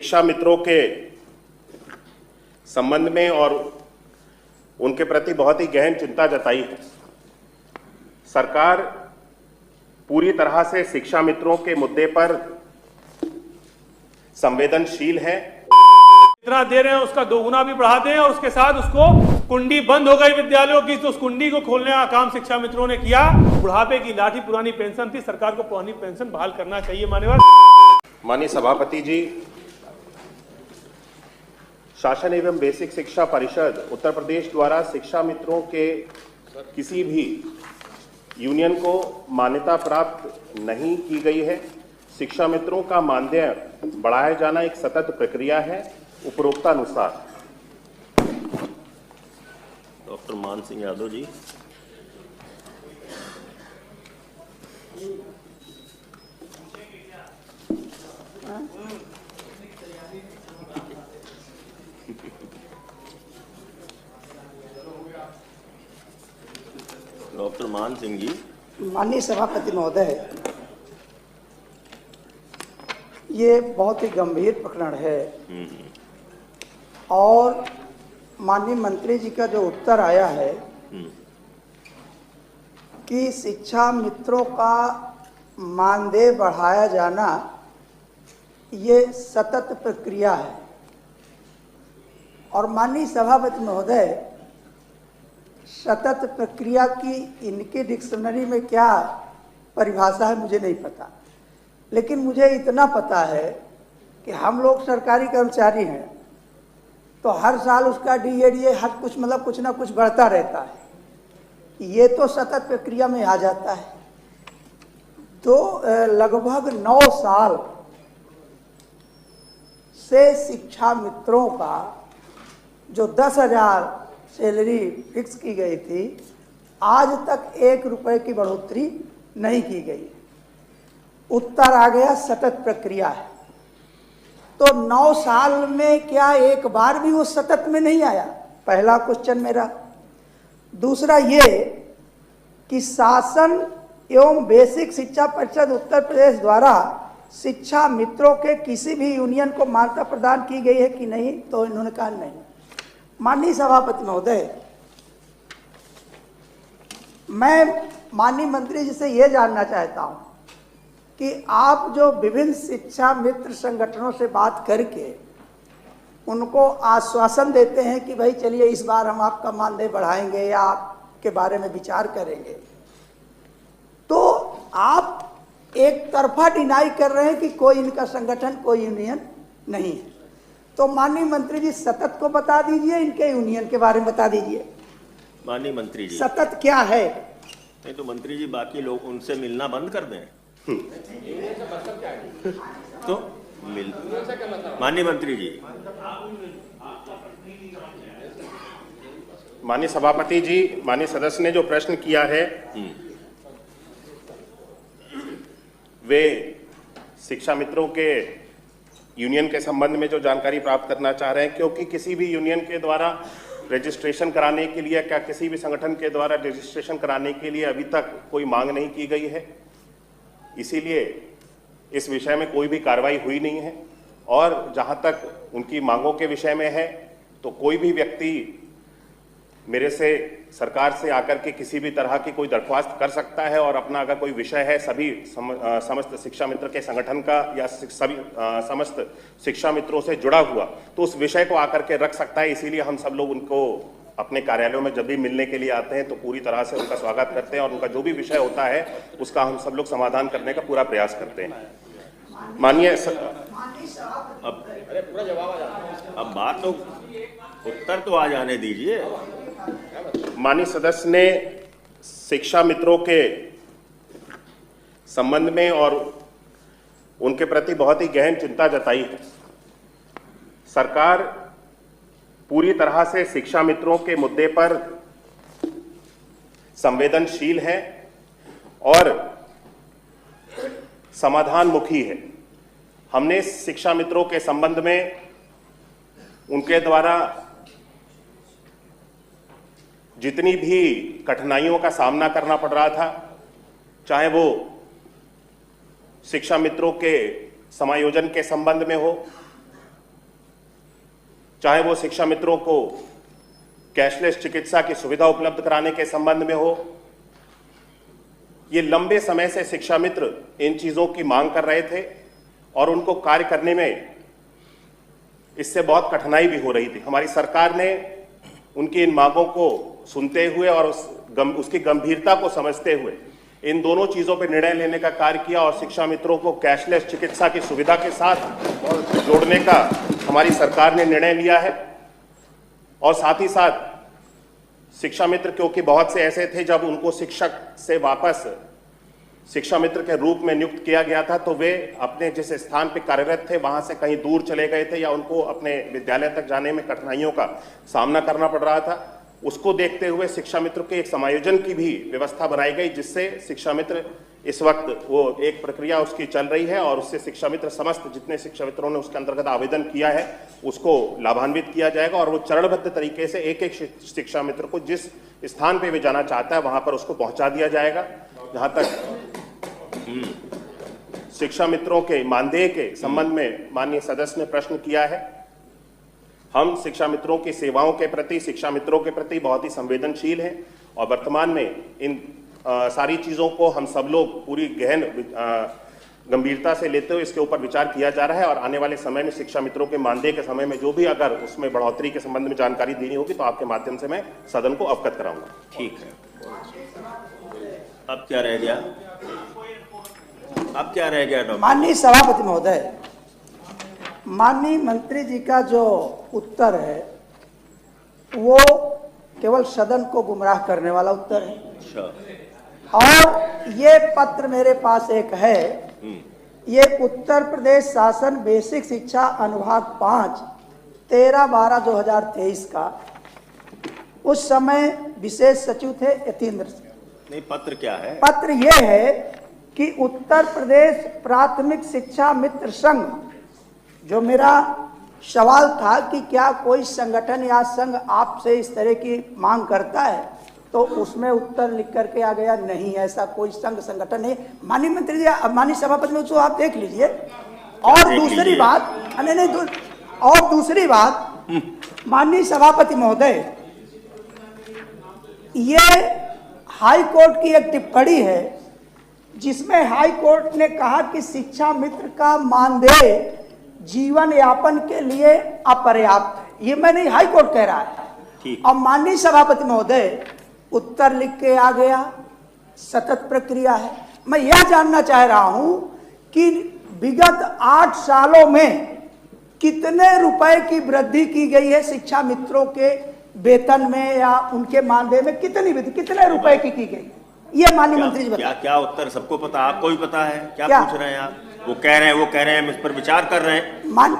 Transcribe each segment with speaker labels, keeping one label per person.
Speaker 1: शिक्षा मित्रों के संबंध में और उनके प्रति बहुत ही गहन चिंता जताई है। सरकार पूरी तरह से शिक्षा मित्रों के मुद्दे पर संवेदनशील है।
Speaker 2: जितना दे रहे हैं उसका दोगुना भी बढ़ा दें और उसके साथ उसको कुंडी बंद हो गई विद्यालयों की, तो उस कुंडी को खोलने का काम शिक्षा मित्रों ने किया। बुढ़ापे की लाठी पुरानी पेंशन थी, सरकार को पुरानी पेंशन बहाल करना चाहिए।
Speaker 1: माननीय सभापति जी, शासन एवं बेसिक शिक्षा परिषद उत्तर प्रदेश द्वारा शिक्षा मित्रों के किसी भी यूनियन को मान्यता प्राप्त नहीं की गई है। शिक्षा मित्रों का मानदेय बढ़ाया जाना एक सतत प्रक्रिया है उपरोक्तानुसार।
Speaker 3: डॉक्टर मान सिंह यादव जी। डॉक्टर मान सिंह जी।
Speaker 4: माननीय सभापति महोदय, ये बहुत ही गंभीर प्रकरण है और माननीय मंत्री जी का जो उत्तर आया है कि शिक्षा मित्रों का मानदेय बढ़ाया जाना ये सतत प्रक्रिया है। और माननीय सभापति महोदय, सतत प्रक्रिया की इनके डिक्शनरी में क्या परिभाषा है मुझे नहीं पता, लेकिन मुझे इतना पता है कि हम लोग सरकारी कर्मचारी हैं तो हर साल उसका DA हर कुछ मतलब कुछ ना कुछ बढ़ता रहता है। ये तो सतत प्रक्रिया में आ जाता है। तो लगभग 9 साल से शिक्षा मित्रों का जो 10,000 सैलरी फिक्स की गई थी, आज तक 1 रुपए की बढ़ोतरी नहीं की गई। उत्तर आ गया सतत प्रक्रिया है। तो 9 साल में क्या एक बार भी वो सतत में नहीं आया? पहला क्वेश्चन मेरा। दूसरा ये कि शासन एवं बेसिक शिक्षा परिषद उत्तर प्रदेश द्वारा शिक्षा मित्रों के किसी भी यूनियन को मान्यता प्रदान की गई है कि नहीं? तो इन्होंने कहा नहीं। माननीय सभापति महोदय, मैं माननीय मंत्री जी से यह जानना चाहता हूं कि आप जो विभिन्न शिक्षा मित्र संगठनों से बात करके उनको आश्वासन देते हैं कि भाई चलिए इस बार हम आपका मानदेय बढ़ाएंगे या आपके बारे में विचार करेंगे, तो आप एक तरफा डिनाई कर रहे हैं कि कोई इनका संगठन कोई यूनियन नहीं है। तो माननीय मंत्री जी सतत को बता दीजिए, इनके यूनियन के बारे में बता दीजिए।
Speaker 3: माननीय मंत्री जी,
Speaker 4: सतत क्या है?
Speaker 3: नहीं तो मंत्री जी बाकी लोग उनसे मिलना बंद कर दें तो मिल। माननीय मंत्री जी।
Speaker 1: माननीय सभापति जी, माननीय सदस्य ने जो प्रश्न किया है वे शिक्षा मित्रों के यूनियन के संबंध में जो जानकारी प्राप्त करना चाह रहे हैं, क्योंकि किसी भी यूनियन के द्वारा रजिस्ट्रेशन कराने के लिए क्या किसी भी संगठन के द्वारा रजिस्ट्रेशन कराने के लिए अभी तक कोई मांग नहीं की गई है, इसीलिए इस विषय में कोई भी कार्रवाई हुई नहीं है। और जहां तक उनकी मांगों के विषय में है तो कोई भी व्यक्ति मेरे से सरकार से आकर के किसी भी तरह की कोई दरख्वास्त कर सकता है और अपना अगर कोई विषय है सभी समस्त शिक्षा मित्र के संगठन का या सभी समस्त शिक्षा मित्रों से जुड़ा हुआ, तो उस विषय को आकर के रख सकता है। इसीलिए हम सब लोग उनको अपने कार्यालयों में जब भी मिलने के लिए आते हैं तो पूरी तरह से उनका स्वागत करते हैं और उनका जो भी विषय होता है उसका हम सब लोग समाधान करने का पूरा प्रयास करते हैं। माननीय
Speaker 3: अब बात तो उत्तर तो आ जाने दीजिए।
Speaker 1: माननीय सदस्य ने शिक्षा मित्रों के संबंध में और उनके प्रति बहुत ही गहन चिंता जताई है। सरकार पूरी तरह से शिक्षा मित्रों के मुद्दे पर संवेदनशील है और समाधानमुखी है। हमने शिक्षा मित्रों के संबंध में उनके द्वारा जितनी भी कठिनाइयों का सामना करना पड़ रहा था, चाहे वो शिक्षा मित्रों के समायोजन के संबंध में हो, चाहे वो शिक्षा मित्रों को कैशलेस चिकित्सा की सुविधा उपलब्ध कराने के संबंध में हो। ये लंबे समय से शिक्षा मित्र इन चीजों की मांग कर रहे थे और उनको कार्य करने में इससे बहुत कठिनाई भी हो रही थी। हमारी सरकार ने उनकी इन मांगों को सुनते हुए और उसकी गंभीरता को समझते हुए इन दोनों चीजों पर निर्णय लेने का कार्य किया और शिक्षा मित्रों को कैशलेस चिकित्सा की सुविधा के साथ जोड़ने का हमारी सरकार ने निर्णय लिया है। और साथ ही साथ शिक्षा मित्र, क्योंकि बहुत से ऐसे थे जब उनको शिक्षक से वापस शिक्षा मित्र के रूप में नियुक्त किया गया था तो वे अपने जिस स्थान पर कार्यरत थे वहां से कहीं दूर चले गए थे या उनको अपने विद्यालय तक जाने में कठिनाइयों का सामना करना पड़ रहा था। उसको देखते हुए शिक्षा मित्र के एक समायोजन की भी व्यवस्था बनाई गई, जिससे शिक्षा मित्र इस वक्त वो एक प्रक्रिया उसकी चल रही है और उससे शिक्षा मित्र समस्त जितने शिक्षा मित्रों ने उसके अंतर्गत आवेदन किया है उसको लाभान्वित किया जाएगा और वो चरणबद्ध तरीके से एक एक शिक्षा मित्र को जिस स्थान पे वे जाना चाहता है वहां पर उसको पहुंचा दिया जाएगा। जहां तक शिक्षा मित्रों के मानदेय के संबंध में माननीय सदस्य ने प्रश्न किया है, हम शिक्षा मित्रों की सेवाओं के प्रति, शिक्षा मित्रों के प्रति बहुत ही संवेदनशील हैं और वर्तमान में इन सारी चीजों को हम सब लोग पूरी गहन गंभीरता से लेते हुए इसके ऊपर विचार किया जा रहा है और आने वाले समय में शिक्षा मित्रों के मानदेय के समय में जो भी अगर उसमें बढ़ोतरी के संबंध में जानकारी देनी होगी तो आपके माध्यम से मैं सदन को अवगत कराऊंगा।
Speaker 3: ठीक है, अब क्या रह गया? अब क्या रह गया डॉक्टर?
Speaker 4: माननीय सभापति महोदय, माननीय मंत्री जी का जो उत्तर है वो केवल सदन को गुमराह करने वाला उत्तर है।
Speaker 3: अच्छा।
Speaker 4: और ये पत्र मेरे पास एक है, ये उत्तर प्रदेश शासन बेसिक शिक्षा अनुभाग 5 13/12/2023 का, उस समय विशेष सचिव थे यतीन्द्र सिंह।
Speaker 3: नहीं, पत्र क्या है?
Speaker 4: पत्र ये है कि उत्तर प्रदेश प्राथमिक शिक्षा मित्र संघ, जो मेरा सवाल था कि क्या कोई संगठन या संघ आपसे इस तरह की मांग करता है, तो उसमें उत्तर लिख करके आ गया नहीं, ऐसा कोई संघ संगठन नहीं। माननीय मंत्री जी, माननीय सभापति में आप देख लीजिए। और दूसरी बात, और दूसरी बात माननीय सभापति महोदय, ये हाई कोर्ट की एक टिप्पणी है जिसमें हाई कोर्ट ने कहा कि शिक्षा मित्र का मानदेय जीवन यापन के लिए अपर्याप्त है। ये मैं नहीं, हाई कोर्ट कह रहा है। और माननीय सभापति महोदय उत्तर लिख के आ गया, सतत प्रक्रिया है। मैं यह जानना चाह रहा हूं कि विगत 8 सालों में कितने रुपए की वृद्धि की गई है शिक्षा मित्रों के वेतन में या उनके मानदेय में, कितनी वृद्धि, कितने रुपए की गई? ये माननीय मंत्री जी बताइए।
Speaker 3: क्या उत्तर सबको पता, आपको भी पता है? क्या पूछ रहे हैं आप? वो कह रहे हैं हम इस पर विचार कर रहे हैं।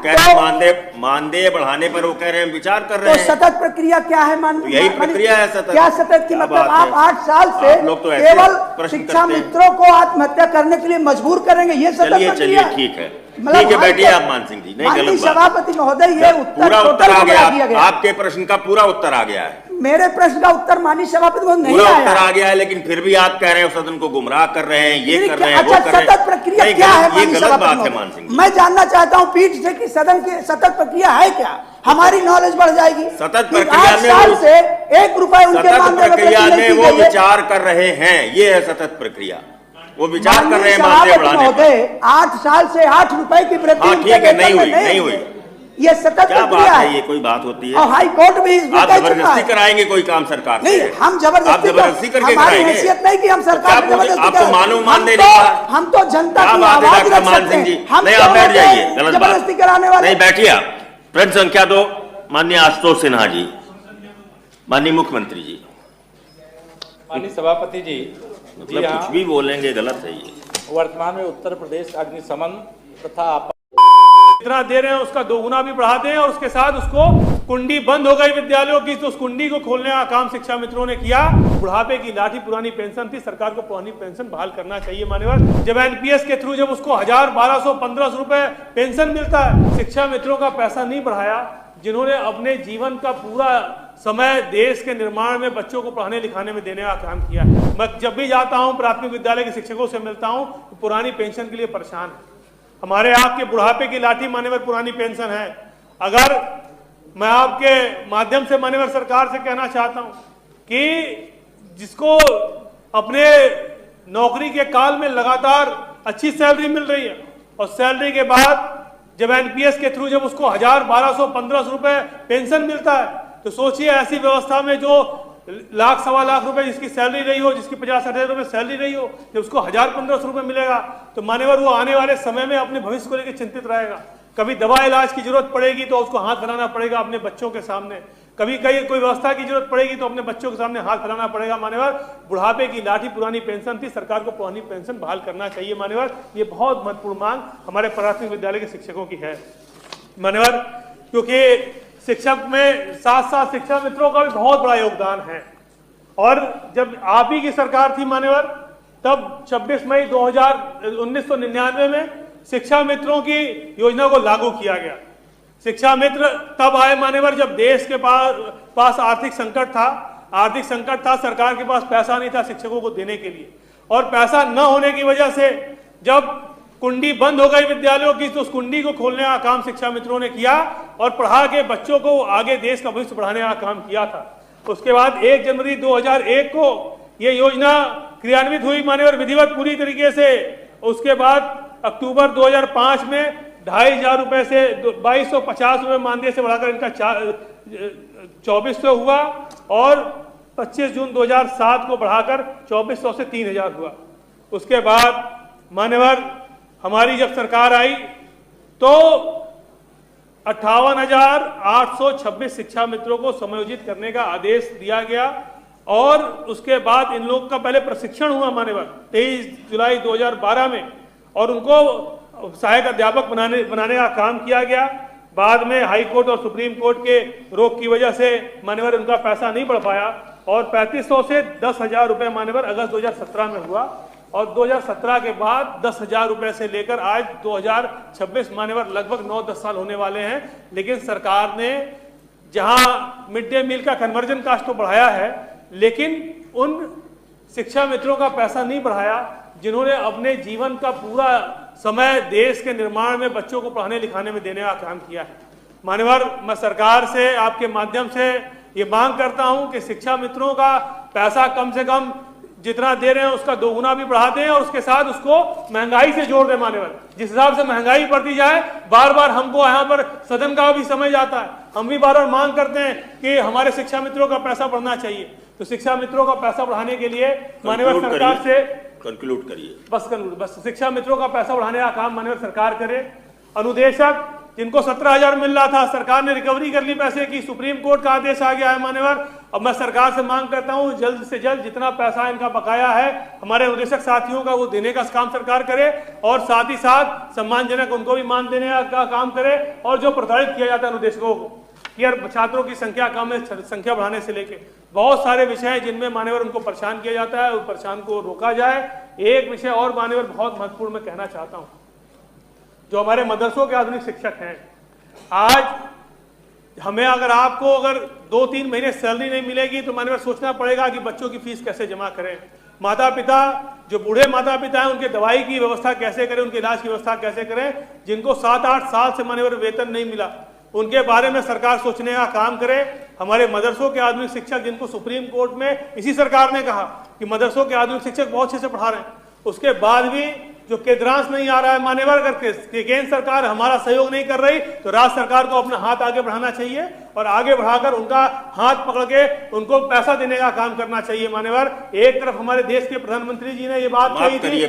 Speaker 3: कह रहे हैं मानदेय बढ़ाने पर वो कह रहे हैं विचार कर रहे हैं।
Speaker 4: तो सतत प्रक्रिया क्या है?
Speaker 3: यही प्रक्रिया है सतत।
Speaker 4: क्या सतत की मतलब आप 8 साल से केवल शिक्षा मित्रों को आत्महत्या करने के लिए मजबूर करेंगे, ये सतत प्रक्रिया?
Speaker 3: चलिए ठीक है, ठीक है, बैठिए आप मान सिंह जी। नहीं, गलत बात।
Speaker 4: सभापति महोदय, ये
Speaker 3: पूरा उत्तर आ गया, आपके प्रश्न का पूरा उत्तर आ गया है।
Speaker 4: मेरे प्रश्न का उत्तर माननीय सभापति महोदय नहीं आया।
Speaker 3: पूरा उत्तर आ गया है, लेकिन फिर भी आप कह रहे हैं सदन को गुमराह कर रहे हैं, ये कर रहे हैं, वो कर रहे हैं।
Speaker 4: सतत प्रक्रिया क्या है?
Speaker 3: ये गलत बात है मान सिंह।
Speaker 4: मैं जानना चाहता हूँ पीठ से कि सदन की सतत प्रक्रिया है क्या, हमारी नॉलेज बढ़ जाएगी।
Speaker 3: सतत प्रक्रिया में
Speaker 4: से 1 रुपए उनके मानदेय
Speaker 3: में वो विचार कर रहे हैं, ये है सतत प्रक्रिया। वो विचार कर रहे हैं मानदेय बढ़ाने पर।
Speaker 4: 8 साल से 8 रुपए की वृद्धि
Speaker 3: ठीक है, नहीं हुई।
Speaker 4: ये सतत
Speaker 3: क्या बात है? ये कोई बात होती है?
Speaker 4: और हाई कोर्ट भी
Speaker 3: आप जबरदस्ती कराएंगे कोई काम सरकार
Speaker 4: नहीं, हम जबरदस्ती
Speaker 3: करके
Speaker 4: हमारी हैसियत नहीं कि हम सरकार
Speaker 3: आपको मालूम मानदेय नहीं मिला?
Speaker 4: हम तो जनता की
Speaker 3: आवाज
Speaker 4: रख
Speaker 3: मान
Speaker 4: सकते
Speaker 3: सिंह जी।
Speaker 4: हैं। हम
Speaker 3: नहीं, आप बैठ जाइए, गलत बात।
Speaker 4: जबरदस्ती कराने वाले
Speaker 3: नहीं, बैठिए आप। प्रश्न संख्या 2 माननीय आशुतोष सिन्हा जी। माननीय मुख्यमंत्री जी।
Speaker 5: माननीय सभापति जी,
Speaker 3: मतलब कुछ भी बोलेंगे गलत है ये।
Speaker 5: वर्तमान में उत्तर प्रदेश अग्निशमन तथा
Speaker 2: जितना दे रहे हैं उसका 2 गुना भी बढ़ा दें और उसके साथ उसको कुंडी बंद हो गई विद्यालयों की, तो उस कुंडी को खोलने का काम शिक्षा मित्रों ने किया। बुढ़ापे की लाठी पुरानी पेंशन थी, सरकार को पुरानी पेंशन बहाल करना चाहिए मान्यवर। जब एनपीएस के थ्रू जब उसको 1000, 1200, 1500 रुपए पेंशन मिलता है, शिक्षा मित्रों का पैसा नहीं बढ़ाया, जिन्होंने अपने जीवन का पूरा समय देश के निर्माण में बच्चों को पढ़ाने लिखाने में देने का काम किया। मैं जब भी जाता हूं प्राथमिक विद्यालय के शिक्षकों से मिलता हूं, पुरानी पेंशन के लिए परेशान है। हमारे आपके बुढ़ापे की लाठी मान्यवर पुरानी पेंशन है। अगर मैं आपके माध्यम से माननीय सरकार से कहना चाहता हूं कि जिसको अपने नौकरी के काल में लगातार अच्छी सैलरी मिल रही है और सैलरी के बाद जब एनपीएस के थ्रू जब उसको 1000, 1200, 1500 रुपए पेंशन मिलता है, तो सोचिए ऐसी व्यवस्था में जो लाख, सवा लाख रुपए जिसकी सैलरी रही हो, जिसकी 50-60 हजार रुपए सैलरी रही हो, जब उसको 1000-1500 रुपए मिलेगा तो मान्यवर वो आने वाले समय में अपने भविष्य को लेकर चिंतित रहेगा। कभी दवा इलाज की जरूरत पड़ेगी तो उसको हाथ फैलाना पड़ेगा अपने बच्चों के सामने, कभी कहीं कोई व्यवस्था की जरूरत पड़ेगी तो अपने बच्चों के सामने हाथ फैलाना पड़ेगा। मान्यवर बुढ़ापे की लाठी पुरानी पेंशन थी, सरकार को पुरानी पेंशन बहाल करना चाहिए। मान्यवर ये बहुत महत्वपूर्ण मांग हमारे प्राथमिक विद्यालय के शिक्षकों की है मान्यवर, क्योंकि शिक्षक में साथ साथ शिक्षा मित्रों का भी बहुत बड़ा योगदान है। और जब आप ही की सरकार थी मान्यवर, तब 26 मई 1999 में शिक्षा मित्रों की योजना को लागू किया गया। शिक्षा मित्र तब आए मान्यवर जब देश के पास आर्थिक संकट था, सरकार के पास पैसा नहीं था शिक्षकों को देने के लिए, और पैसा न होने की वजह से जब कुंडी बंद हो गई विद्यालयों की, तो उस कुंडी को खोलने का काम शिक्षा मित्रों ने किया और पढ़ा के बच्चों को आगे देश का भविष्य बढ़ाने का काम किया था। उसके बाद 1 जनवरी 2001 को ये योजना क्रियान्वित हुई मान्यवर विधिवत पूरी तरीके से। उसके बाद अक्टूबर 2005 में 2500 रुपए से 2250 रुपए मानदेय से बढ़ाकर इनका 2400 हुआ और 25 जून 2007 को बढ़ाकर 2400 से 3000 हुआ। उसके बाद मान्यवर हमारी जब सरकार आई तो 58,826 शिक्षा मित्रों को समायोजित करने का आदेश दिया गया और उसके बाद इन लोग का पहले प्रशिक्षण हुआ मान्यवर 23 जुलाई 2012 में और उनको सहायक अध्यापक बनाने का काम किया गया। बाद में हाई कोर्ट और सुप्रीम कोर्ट के रोक की वजह से मान्यवर उनका पैसा नहीं बढ़ पाया और 3500 से 10,000 रुपए मान्यवर अगस्त 2017 में हुआ और 2017 के बाद 10,000 रुपए से लेकर आज 2026 मान्यवर लगभग 9-10 साल होने वाले हैं। लेकिन सरकार ने जहां मिड डे मील का कन्वर्जन कास्ट तो बढ़ाया है, लेकिन उन शिक्षा मित्रों का पैसा नहीं बढ़ाया जिन्होंने अपने जीवन का पूरा समय देश के निर्माण में बच्चों को पढ़ाने लिखाने में देने का काम किया है। मान्यवर मैं सरकार से आपके माध्यम से ये मांग करता हूं कि शिक्षा मित्रों का पैसा कम से कम जितना दे रहे हैं उसका 2 गुना भी बढ़ा दें और उसके साथ उसको महंगाई से जोड़ दें मान्यवर। जिस हिसाब से महंगाई बढ़ती जाए, बार बार हमको यहाँ पर सदन का भी समय जाता है, हम भी बार बार मांग करते हैं कि हमारे शिक्षा मित्रों का पैसा बढ़ना चाहिए। तो शिक्षा मित्रों का पैसा बढ़ाने के लिए मान्यवर सरकार से
Speaker 3: कंक्लूड करिए।
Speaker 2: बस शिक्षा मित्रों का पैसा बढ़ाने का काम मान्यवर सरकार करे। अनुदेशक जिनको 17,000 मिल रहा था, सरकार ने रिकवरी कर ली पैसे की, सुप्रीम कोर्ट का आदेश आ गया है मान्यवर। अब मैं सरकार से मांग करता हूं जल्द से जल्द जितना पैसा इनका बकाया है हमारे अनुदेशक साथियों का वो देने का काम सरकार करे और साथ ही साथ सम्मानजनक उनको भी मान देने का काम करे। और जो प्रताड़ित किया जाता है अनुदेशकों को कि यार छात्रों की संख्या कम है, संख्या बढ़ाने से लेके बहुत सारे विषय हैं जिनमें मान्यवर उनको परेशान किया जाता है, उस परेशान को रोका जाए। एक विषय और मान्यवर बहुत महत्वपूर्ण मैं कहना चाहता हूं, जो हमारे मदरसों के आधुनिक शिक्षक हैं, आज हमें अगर 2-3 महीने सैलरी नहीं मिलेगी तो मान्यवर सोचना पड़ेगा कि बच्चों की फीस कैसे जमा करें। माता पिता जो बूढ़े माता पिता हैं उनके दवाई की व्यवस्था कैसे करें, उनके इलाज की व्यवस्था कैसे करें। जिनको 7-8 साल से मान्यवर वेतन नहीं मिला उनके बारे में सरकार सोचने का काम करे। हमारे मदरसों के आधुनिक शिक्षक जिनको सुप्रीम कोर्ट में इसी सरकार ने कहा कि मदरसों के आधुनिक शिक्षक बहुत अच्छे से पढ़ा रहे हैं, उसके बाद भी जो केंद्रांश नहीं आ रहा है मान्यवर, अगर केंद्र सरकार हमारा सहयोग नहीं कर रही तो राज्य सरकार को अपना हाथ आगे बढ़ाना चाहिए और आगे बढ़ाकर उनका हाथ पकड़ के उनको पैसा देने का काम करना चाहिए। मान्यवर एक तरफ हमारे देश के प्रधानमंत्री जी ने ये बात कही थी कि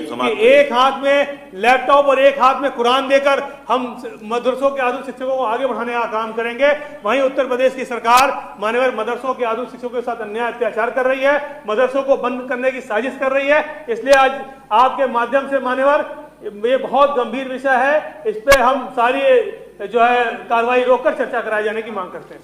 Speaker 2: एक हाथ में लैपटॉप और एक हाथ में कुरान देकर हम मदरसों के आधुनिक शिक्षकों को आगे बढ़ाने का काम करेंगे, वहीं उत्तर प्रदेश की सरकार मान्यवर मदरसों के आधुनिक शिक्षकों के साथ अन्याय अत्याचार कर रही है, मदरसों को बंद करने की साजिश कर रही है। इसलिए आज आपके माध्यम से मान्यवर ये बहुत गंभीर विषय है, इस पे हम सारी जो है कार्रवाई रोककर चर्चा कराए जाने की मांग करते हैं।